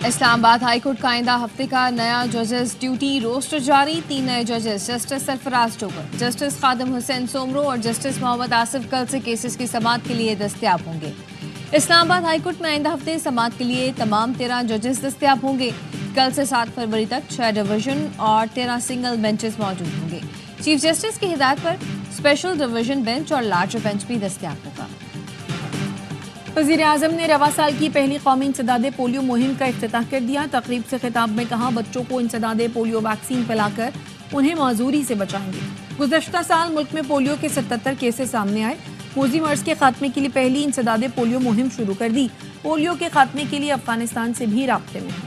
اسلام آباد high court کا آئندہ ہفتے کا نیا ججز ڈیوٹی روسٹر جاری 3 نئے ججز جسٹس سرفراز ٹوکر، جسٹس خادم حسین سومرو اور جسٹس محمد آصف کل سے کیسز کی سماعت کے لیے دستیاب ہوں گے۔ اسلام آباد ہائی کورٹ میں آئندہ ہفتے سماعت کے لیے تمام 13 ججز دستیاب ہوں گے۔ کل سے 7 فروری تک 6 ڈویژن اور 13 سنگل بینچز موجود ہوں گے۔ چیف جسٹس کی ہدایت پر اسپیشل ڈویژن بینچ اور لارجر بینچ بھی دستیاب ہوگا۔ وزیر اعظم نے رواں سال کی پہلی قومی انسداد پولیو مہم کا افتتاح کر دیا۔ تقریب سے خطاب میں کہا، بچوں کو انسداد پولیو ویکسین پلا کر انہیں معذوری سے بچائیں گے۔ گزشتہ سال ملک میں پولیو کے 77 کیسز سامنے آئے۔ موذی مرض کے خاتمے کے لیے پہلی انسداد پولیو مہم شروع کر دی۔ پولیو کے خاتمے کے لیے افغانستان سے بھی رابطے میں ہے۔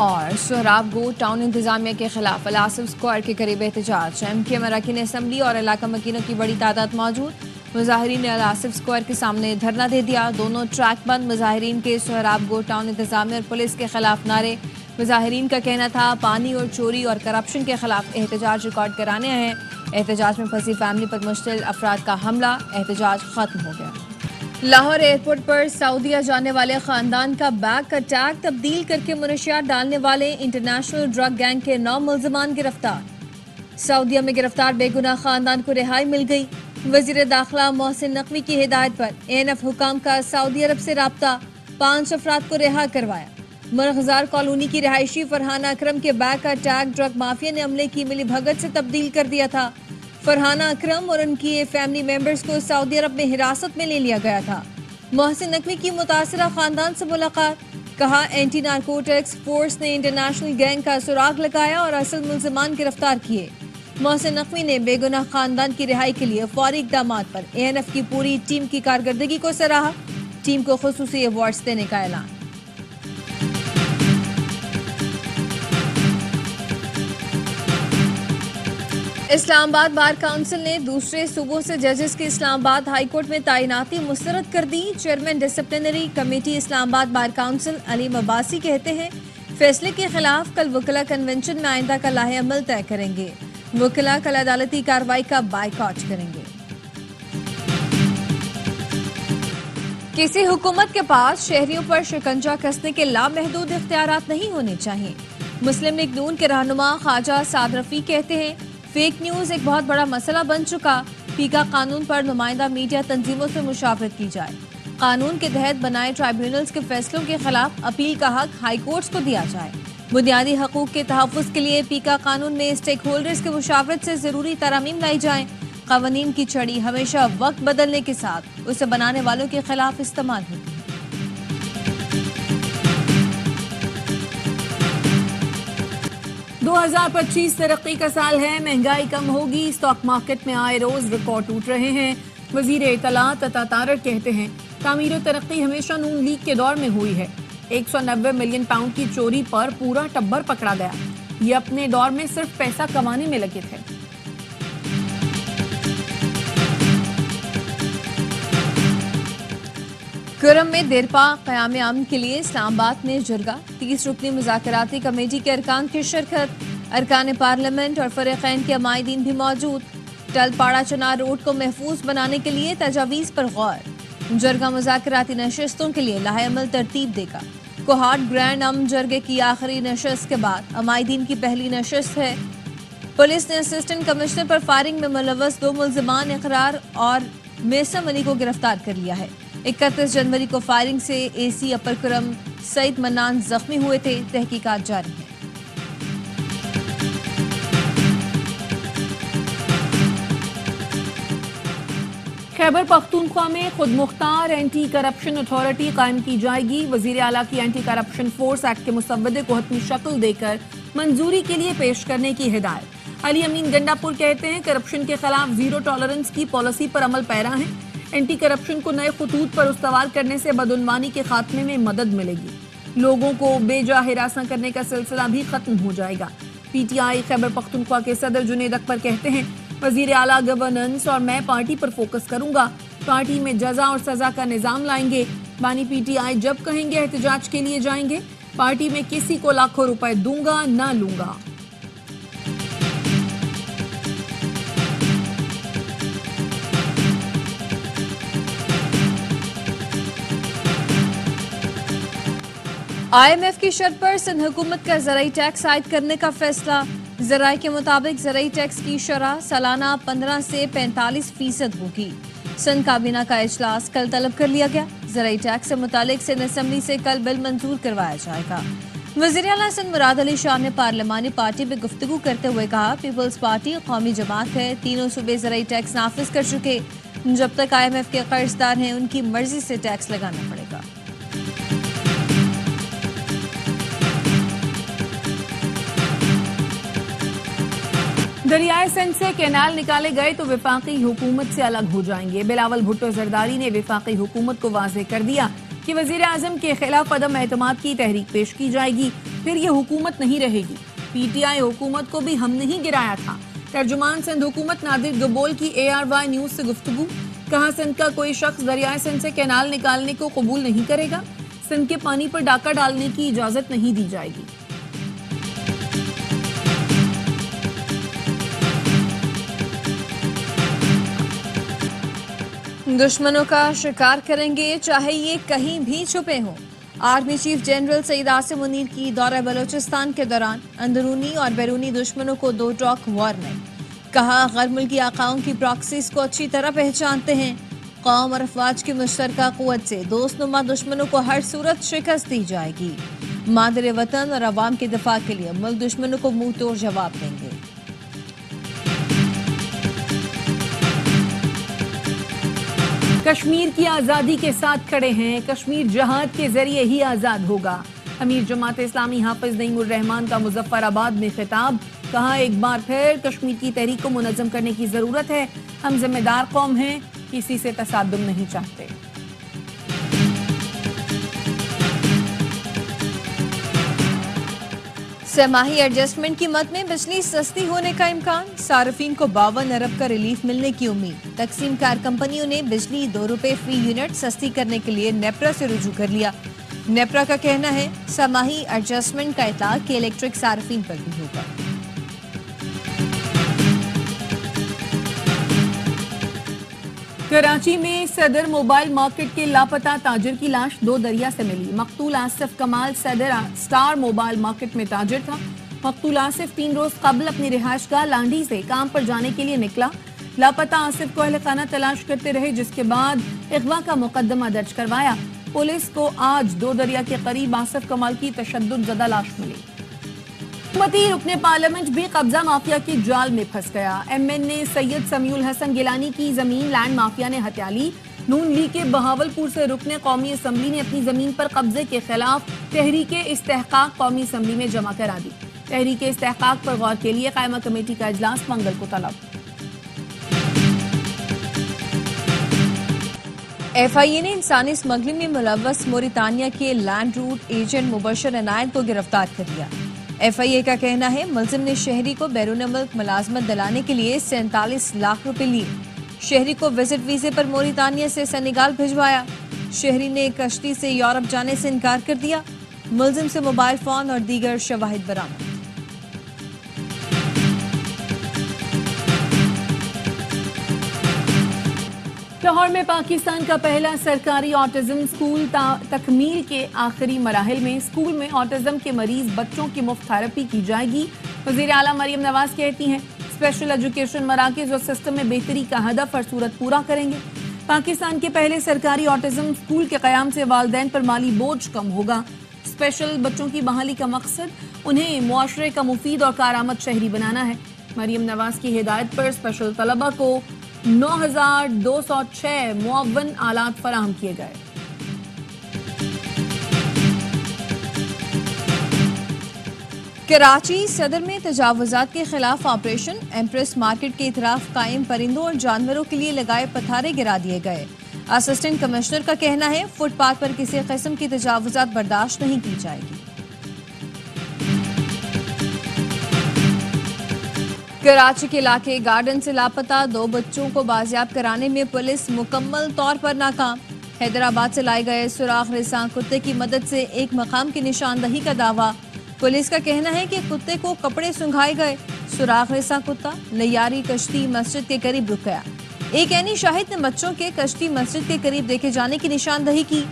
اور سہراب گو ٹاؤن انتظامیہ کے خلاف الاسف اسکوائر کے قریب احتجاج، ایم کیو ایم اراکین اسمبلی اور علاقہ مکینوں کی بڑی تعداد موجود۔ مظاہرین نے الاسف اسکوائر کے سامنے دھرنا دے دیا، دونوں ٹریک بند۔ مظاہرین کے سہراب گو ٹاؤن انتظامیہ اور پولیس کے خلاف نعرے۔ مظاہرین کا کہنا تھا پانی اور چوری اور کرپشن کے خلاف احتجاج ریکارڈ کرانے ہیں۔ احتجاج میں پھنسی فیملی پر مشتعل افراد کا حملہ، احتجاج ختم ہو گیا۔ لاہور ایئرپورٹ پر سعودیہ جانے والے خاندان کا بیگ کا ٹیگ تبدیل کر کے منشیات ڈالنے والے انٹرنیشنل ڈرگ گینگ کے 9 ملزمان گرفتار۔ سعودیہ میں گرفتار بے گناہ خاندان کو رہائی مل گئی۔ وزیر داخلہ محسن نقوی کی ہدایت پر ANF حکام کا سعودی عرب سے رابطہ، 5 افراد کو رہا کروایا۔ مرغزار کالونی کی رہائشی فرحانہ اکرم کے بیگ کا ٹیگ ڈرگ مافیا نے عملے کی ملی بھگت سے تبدیل کر دیا تھا۔ فرحانہ اکرم اور ان کی فیملی ممبرز کو سعودی عرب میں حراست میں لے لیا گیا تھا۔ محسن نقوی کی متاثرہ خاندان سے ملاقات، کہا اینٹی نارکوٹکس فورس نے انٹرنیشنل گینگ کا سراغ لگایا اور اصل ملزمان گرفتار کیے۔ محسن نقوی نے بے گناہ خاندان کی رہائی کے لیے فوری اقدامات پر ANF کی پوری ٹیم کی کارکردگی کو سراہا، ٹیم کو خصوصی ایوارڈز دینے کا اعلان۔ اسلام آباد بار کونسل نے دوسرے صوبوں سے ججز کی اسلام آباد ہائی کورٹ میں تعیناتی مسترد کر دی۔ چیئرمین ڈسپلنری کمیٹی اسلام آباد بار کونسل علیم عباسی کہتے ہیں فیصلے کے خلاف کل وکلاء کنونشن میں آئندہ کا لاہ عمل طے کریں گے۔ وکلاء کل عدالتی کارروائی کا بائیکاٹ کریں گے۔ کسی حکومت کے پاس شہریوں پر شکنجہ کسنے کے لامحدود اختیارات نہیں ہونے چاہیے۔ مسلم لیگ نون کے رہنما خواجہ سعد رفیع کہتے ہیں فیک نیوز ایک بہت بڑا مسئلہ بن چکا، پیکا قانون پر نمائندہ میڈیا تنظیموں سے مشاورت کی جائے، قانون کے تحت بنائے ٹرائبیونلز کے فیصلوں کے خلاف اپیل کا حق ہائی کورٹس کو دیا جائے، بنیادی حقوق کے تحفظ کے لیے پیکا قانون میں اسٹیک ہولڈرز کے مشاورت سے ضروری ترامیم لائی جائیں، قوانین کی چھڑی ہمیشہ وقت بدلنے کے ساتھ اسے بنانے والوں کے خلاف استعمال ہوتی ہے۔ 2025 ترقی کا سال ہے، مہنگائی کم ہوگی، اسٹاک مارکیٹ میں آئے روز ریکارڈ ٹوٹ رہے ہیں۔ وزیر اطلاعات عطا طارق کہتے ہیں تعمیر و ترقی ہمیشہ نون لیگ کے دور میں ہوئی ہے۔ 190 ملین پاؤنڈ کی چوری پر پورا ٹبر پکڑا گیا، یہ اپنے دور میں صرف پیسہ کمانے میں لگے تھے۔ کرم میں دیرپا قیام امن کے لیے اسلام آباد میں جرگہ، 30 رکنی مذاکراتی کمیٹی کے ارکان کی شرکت، ارکان پارلیمنٹ اور فریقین کے عمائدین بھی موجود۔ ٹلپاڑا چنار روڈ کو محفوظ بنانے کے لیے تجاویز پر غور، جرگہ مذاکراتی نشستوں کے لیے لاہ عمل ترتیب دے گا۔ کوہاٹ گرینڈ امن جرگے کی آخری نشست کے بعد عمائدین کی پہلی نشست ہے۔ پولیس نے اسسٹنٹ کمشنر پر فائرنگ میں ملوث 2 ملزمان اقرار اور میسم علی کو گرفتار کر لیا ہے۔ 31 جنوری کو فائرنگ سے AC اپر کرم سعید منان زخمی ہوئے تھے، تحقیقات جاری ہیں۔ خیبر پختونخوا میں خود مختار اینٹی کرپشن اتھارٹی قائم کی جائے گی۔ وزیر اعلیٰ کی اینٹی کرپشن فورس ایکٹ کے مسودے کو حتمی شکل دے کر منظوری کے لیے پیش کرنے کی ہدایت۔ علی امین گنڈا پور کہتے ہیں کرپشن کے خلاف زیرو ٹالرنس کی پالیسی پر عمل پیرا ہے۔ اینٹی کرپشن کو نئے خطوط پر استوار کرنے سے بدعنوانی کے خاتمے میں مدد ملے گی، لوگوں کو بے جا ہراساں کرنے کا سلسلہ بھی ختم ہو جائے گا۔ PTI خیبر پختونخوا کے صدر جنید اکبر کہتے ہیں وزیر اعلیٰ گورننس اور میں پارٹی پر فوکس کروں گا، پارٹی میں جزا اور سزا کا نظام لائیں گے۔ بانی PTI جب کہیں گے احتجاج کے لیے جائیں گے، پارٹی میں کسی کو لاکھوں روپے دوں گا نہ لوں گا۔ IMF کی شرط پر سندھ حکومت کا زرعی ٹیکس عائد کرنے کا فیصلہ. ذرائع کے مطابق زرعی ٹیکس کی شرح سالانہ 15 سے 45% ہوگی. سندھ کابینہ کا اجلاس کل طلب کر لیا گیا. زرعی ٹیکس سے متعلق سندھ اسمبلی سے کل بل منظور کروایا جائے گا. وزیر اعلیٰ سندھ مراد علی شاہ نے پارلیمانی پارٹی میں گفتگو کرتے ہوئے کہا پیپلز پارٹی قومی جماعت ہے. تینوں صوبے زرعی ٹیکس نافذ کر چکے. جب تک IMF کے قرض دار ہیں ان کی مرضی سے ٹیکس لگانا پڑے گا. دریائے سندھ سے کینال نکالے گئے تو وفاقی حکومت سے الگ ہو جائیں گے. بلاول بھٹو زرداری نے وفاقی حکومت کو واضح کر دیا کہ وزیر اعظم کے خلاف عدم اعتماد کی تحریک پیش کی جائے گی. پھر یہ حکومت نہیں رہے گی. PTI حکومت کو بھی ہم نہیں گرایا تھا. ترجمان سندھ حکومت نادر گبول کی ARY نیوز سے گفتگو. کہا سندھ کا کوئی شخص دریائے سندھ سے کینال نکالنے کو قبول نہیں کرے گا. سندھ کے پانی پر ڈاکہ ڈالنے کی اجازت نہیں دی جائے گی. دشمنوں کا شکار کریں گے چاہے یہ کہیں بھی چھپے ہوں. آرمی چیف جنرل سعید عاصم منیر کی دورہ بلوچستان کے دوران اندرونی اور بیرونی دشمنوں کو دو ٹوک وارننگ. کہا غیر ملکی آقاؤں کی پراکسیز کو اچھی طرح پہچانتے ہیں. قوم اور افواج کی مشترکہ قوت سے دوست نما دشمنوں کو ہر صورت شکست دی جائے گی. مادر وطن اور عوام کے دفاع کے لیے ملک دشمنوں کو منہ توڑ جواب دیں گے. کشمیر کی آزادی کے ساتھ کھڑے ہیں. کشمیر جہاد کے ذریعے ہی آزاد ہوگا. امیر جماعت اسلامی حافظ نعیم الرحمان کا مظفر آباد میں خطاب. کہا ایک بار پھر کشمیر کی تحریک کو منظم کرنے کی ضرورت ہے. ہم ذمہ دار قوم ہیں, کسی سے تصادم نہیں چاہتے. سہ ماہی ایڈجسٹمنٹ کی مد میں بجلی سستی ہونے کا امکان. صارفین کو 52 ارب کا ریلیف ملنے کی امید. تقسیم کار کمپنیوں نے بجلی 2 روپے فی یونٹ سستی کرنے کے لیے نیپرا سے رجوع کر لیا. نیپرا کا کہنا ہے سہ ماہی ایڈجسٹمنٹ کا اطلاق کے الیکٹرک صارفین پر بھی ہوگا. کراچی میں صدر موبائل مارکیٹ کے لاپتہ تاجر کی لاش 2 دریا سے ملی. مقتول آصف کمال صدر سٹار موبائل مارکیٹ میں تاجر تھا. مقتول آصف 3 روز قبل اپنی رہائش گاہ لانڈی سے کام پر جانے کے لیے نکلا. لاپتہ آصف کو اہل خانہ تلاش کرتے رہے جس کے بعد اغوا کا مقدمہ درج کروایا. پولیس کو آج 2 دریا کے قریب آصف کمال کی تشدد زدہ لاش ملی. حکومتی رکن پارلیمنٹ بھی قبضہ مافیا کے جال میں پھنس گیا. MN سید سمیع الحسن گیلانی کی زمین لینڈ مافیا نے ہتھیا لی. نون لیگ کے بہاولپور سے رکن قومی اسمبلی نے اپنی زمین پر قبضے کے خلاف تحریک استحقاق قومی اسمبلی میں جمع کرا دی. تحریک استحقاق پر غور کے لیے قائمہ کمیٹی کا اجلاس منگل کو طلب. FIA نے انسانی اسمگلنگ میں ملوث موریتانیہ کے لینڈ روٹ ایجنٹ مبشر عنایت کو گرفتار کر لیا. FIA کا کہنا ہے ملزم نے شہری کو بیرون ملک ملازمت دلانے کے لیے 47 لاکھ روپے لیے. شہری کو وزٹ ویزے پر موریتانیہ سے سینیگال بھجوایا. شہری نے کشتی سے یورپ جانے سے انکار کر دیا. ملزم سے موبائل فون اور دیگر شواہد برآمد. لاہور میں پاکستان کا پہلا سرکاری آٹزم اسکول تکمیل کے آخری مراحل میں. اسکول میں آٹزم کے مریض بچوں کی مفت تھراپی کی جائے گی. وزیر اعلیٰ مریم نواز کہتی ہیں اسپیشل ایجوکیشن مراکز اور سسٹم میں بہتری کا ہدف اور صورت پورا کریں گے. پاکستان کے پہلے سرکاری آٹزم اسکول کے قیام سے والدین پر مالی بوجھ کم ہوگا. اسپیشل بچوں کی بحالی کا مقصد انہیں معاشرے کا مفید اور کارآمد شہری بنانا ہے. مریم نواز کی ہدایت پر اسپیشل طلبہ کو 9206 معاون آلات فراہم کیے گئے. کراچی صدر میں تجاوزات کے خلاف آپریشن. ایمپریس مارکیٹ کے اطراف قائم پرندوں اور جانوروں کے لیے لگائے پتھارے گرا دیے گئے. اسسٹنٹ کمشنر کا کہنا ہے فٹ پاتھ پر کسی قسم کی تجاوزات برداشت نہیں کی جائے گی. کراچی کے علاقے گارڈن سے لاپتہ 2 بچوں کو بازیاب کرانے میں پولیس مکمل طور پر ناکام. حیدرآباد سے لائے گئے سوراخ رساں کتے کی مدد سے ایک مقام کی نشاندہی کا دعویٰ. پولیس کا کہنا ہے کہ کتے کو کپڑے سنگھائے گئے. سوراخ رساں کتا لیاری کشتی مسجد کے قریب رک گیا. ایک عینی شاہد نے بچوں کے کشتی مسجد کے قریب دیکھے جانے کی نشاندہی کی.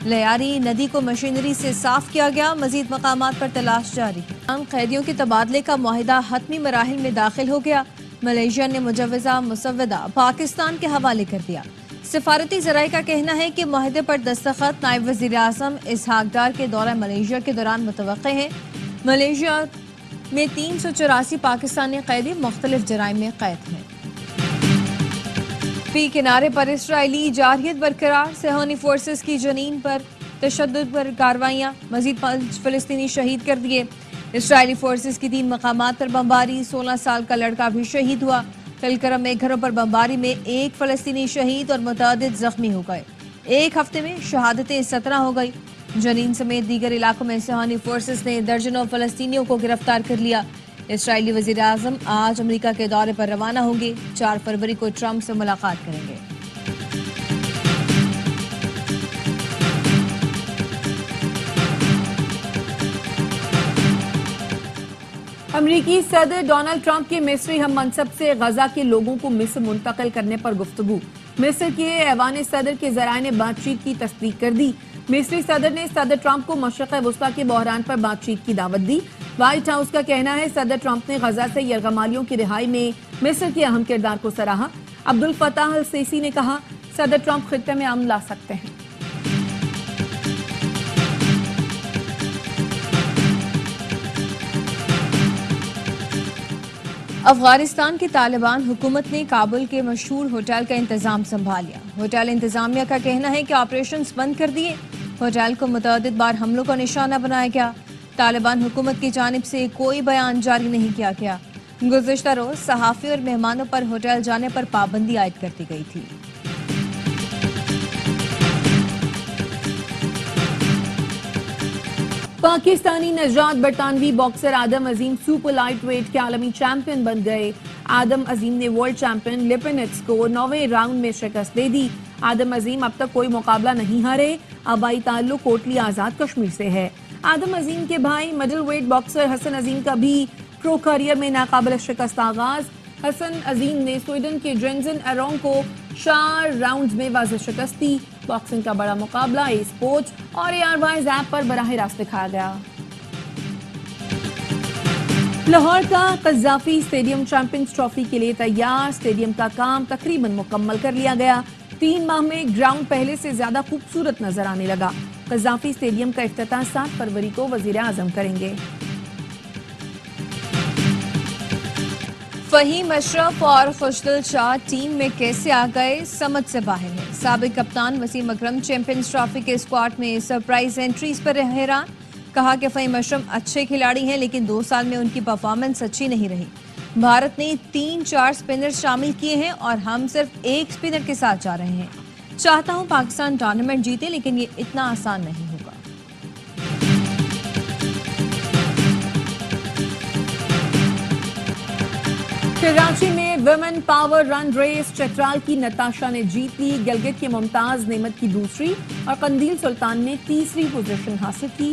لیاری ندی کو مشینری سے صاف کیا گیا، مزید مقامات پر تلاش جاری۔ قیدیوں کے تبادلے کا معاہدہ حتمی مراحل میں داخل ہو گیا، ملیشیا نے مجوزہ مسودہ پاکستان کے حوالے کر دیا۔ سفارتی ذرائع کا کہنا ہے کہ معاہدے پر دستخط نائب وزیر اعظم اسحاق ڈار کے دورہ ملیشیا کے دوران متوقع ہے۔ ملیشیا میں 384 پاکستانی قیدی مختلف جرائم میں قید ہیں۔ فی کنارے پر اسرائیلی جارحیت برقرار، صہیونی فورسز کی جنین پر تشدد پر کارروائیاں، مزید 5 فلسطینی شہید کر دیے۔ اسرائیلی فورسز کی 3 مقامات پر بمباری، 16 سال کا لڑکا بھی شہید ہوا۔ کلکرم میں گھروں پر بمباری میں 1 فلسطینی شہید اور متعدد زخمی ہو گئے۔ ایک ہفتے میں شہادتیں 17 ہو گئی۔ جنین سمیت دیگر علاقوں میں صہیونی فورسز نے درجنوں فلسطینیوں کو گرفتار کر لیا۔ اسرائیلی وزیر اعظم آج امریکہ کے دورے پر روانہ ہوں گے، 4 فروری کو ٹرمپ سے ملاقات کریں گے۔ امریکی صدر ڈونلڈ ٹرمپ کے مصری ہم منصب سے غزہ کے لوگوں کو مصر منتقل کرنے پر گفتگو۔ مصر کے ایوان صدر کے ذرائع نے بات چیت کی تصدیق کر دی۔ مصری صدر نے صدر ٹرمپ کو مشرق وسطیٰ کے بحران پر بات چیت کی دعوت دی۔ وائٹ ہاؤس کا کہنا ہے صدر ٹرمپ نے غزہ سے یرغمالیوں کی رہائی میں مصر کے اہم کردار کو سراہا۔ عبدالفتاح السیسی نے کہا صدر ٹرمپ خطے میں امن لا سکتے ہیں۔ افغانستان کی طالبان حکومت نے کابل کے مشہور ہوٹل کا انتظام سنبھال لیا۔ ہوٹل انتظامیہ کا کہنا ہے کہ آپریشنز بند کر دیے۔ ہوٹل کو متعدد بار حملوں کا نشانہ بنایا گیا۔ طالبان حکومت کی جانب سے کوئی بیان جاری نہیں کیا گیا۔ گزشتہ روز صحافی اور مہمانوں پر ہوٹل جانے پر پابندی عائد کر دی گئی تھی۔ پاکستانی نژاد برطانوی باکسر آدم عظیم سپر لائٹ ویٹ کے عالمی چیمپئن بن گئے۔ آدم عظیم نے ورلڈ چیمپئن لپنٹس کو 9ویں راؤنڈ میں شکست دے دی۔ آدم عظیم اب تک کوئی مقابلہ نہیں ہارے، آبائی تعلق کوٹلی آزاد کشمیر سے ہے۔ آدم عظیم کے بھائی مڈل ویٹ باکسر حسن عظیم کا بھی پرو کیریئر میں ناقابل شکست آغاز۔ حسن عظیم نے سویڈن کے جینسن ایرونگ کو 4 راؤنڈز میں واضح شکست دی۔ باکسنگ کا بڑا مقابلہ اے اسپورٹس اور ARWise ایپ پر براہ راست دکھایا گیا۔ لاہور کا قذافی اسٹیڈیم چیمپئنز ٹرافی کے لیے تیار، اسٹیڈیم کا کام تقریباً مکمل کر لیا گیا۔ 3 ماہ میں گراؤنڈ پہلے سے زیادہ خوبصورت نظر آنے لگا۔ قذافی اسٹیڈیم کا افتتاح 7 فروری کو وزیر اعظم کریں گے۔ فہیم اشرف اور خوشدل شاہ ٹیم میں کیسے آ گئے، سمجھ سے باہر ہے۔ سابق کپتان وسیم اکرم چیمپئنز ٹرافی کے اسکواڈ میں سرپرائز انٹریز پر حیران، کہا کہ فہیم اشرف اچھے کھلاڑی ہیں لیکن 2 سال میں ان کی پرفارمنس اچھی نہیں رہی۔ بھارت نے 3-4 اسپنر شامل کیے ہیں اور ہم صرف 1 اسپنر کے ساتھ جا رہے ہیں۔ چاہتا ہوں پاکستان ٹورنامنٹ جیتے لیکن یہ اتنا آسان نہیں ہوگا۔ کراچی میں ویمن پاور رن ریس چترال کی نتاشا نے جیت لی۔ گلگت کی ممتاز نعمت کی دوسری اور قندیل سلطان نے تیسری پوزیشن حاصل کی۔